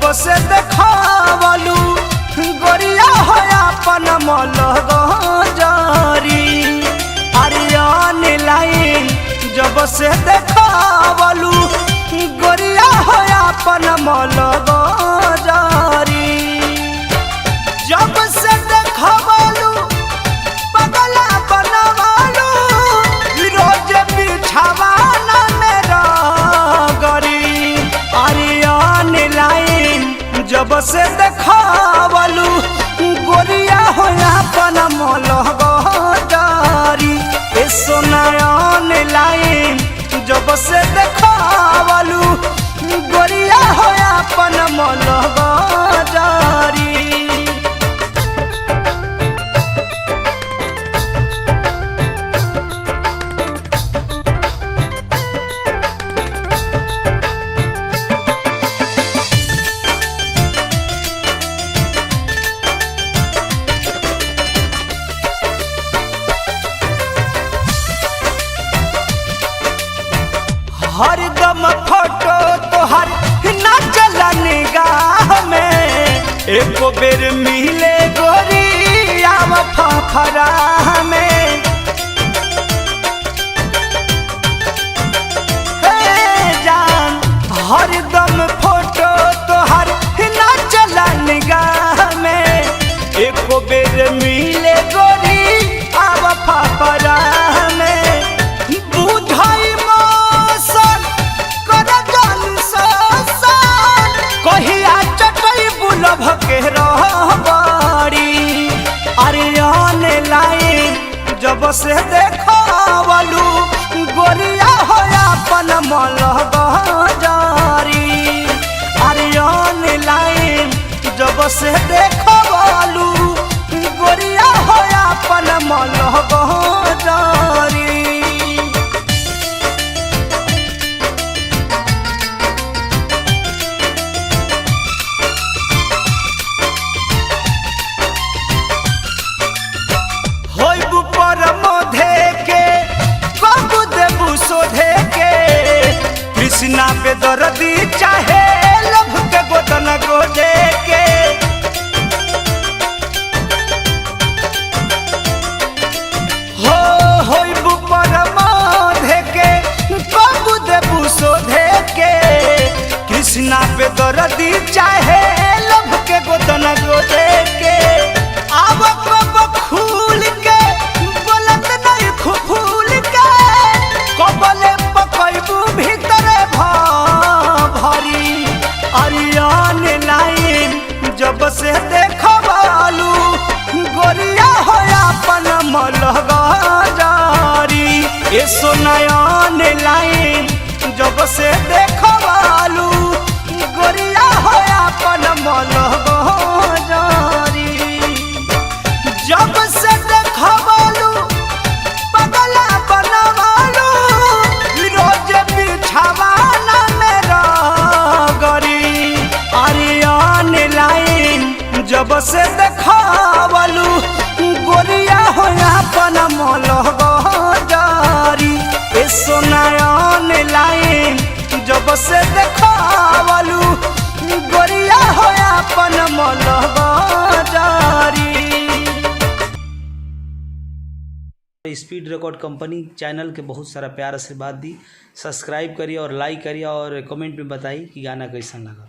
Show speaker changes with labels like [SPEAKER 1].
[SPEAKER 1] जब से देखावलू गोरिया हो अपन मलगजारी। आर्यन लाइन जब से देखावलू गोरिया हो अपन मलगजारी। जब से देखावलू पगला बनवालू रोज बिछावाना मेरा गरी। आर्यन लाइन जब से देखावलू गोरिया हो अपन मलगजारी। ए सोनायन लाइन जब से देखावलू गोरिया हो अपन मलगजारी। हरदम फोटो तोहर ना चला निगाह में। एको बेर मिले गोरी आव फफरा में। हे जान हरदम फोटो तोहर ना चला निगाह में। एको बेर मिले गोरी आव फफरा में। बुझाई कहिया चटई बुलभ के रहबारी। आर्यन लाइन जब से देखावलू गोरिया हो अपन मलगजारी। आर्यन लाइन जब से देखावलू गोरिया हो अपन मलगजारी। कृष्णा पे दर्दी चाहे लभ के गोदन गोदे के। होइबू परमोधे के कबू देबू सोधे के। कृष्णा पे दर्दी चाहे लभ के गोदन गोदे के। आब कब खूल के बोलत नहीं फूल के। कबले पकैबू भीतर भरी। आर्यन लाइन जब से देखावलू गोरिया हो अपन मलगजारी। ए सोनायन लाइन जब से देखावलू गोरिया हो अपन मलगजारी। जब से देखावलू पगला बनवालू रोज बिछावाना मेरा गरी। आर्यन लाइन जब से देखावलू गोरिया हो अपन मलगजारी। ए सोनायन लाइन जब से देखावलू गोरिया हो अपन मलगजारी।
[SPEAKER 2] स्पीड रिकॉर्ड कंपनी चैनल के बहुत सारा प्यार आशीर्वाद दी। सब्सक्राइब करिए और लाइक करिए और कमेंट में बताइए कि गाना कैसा लगा।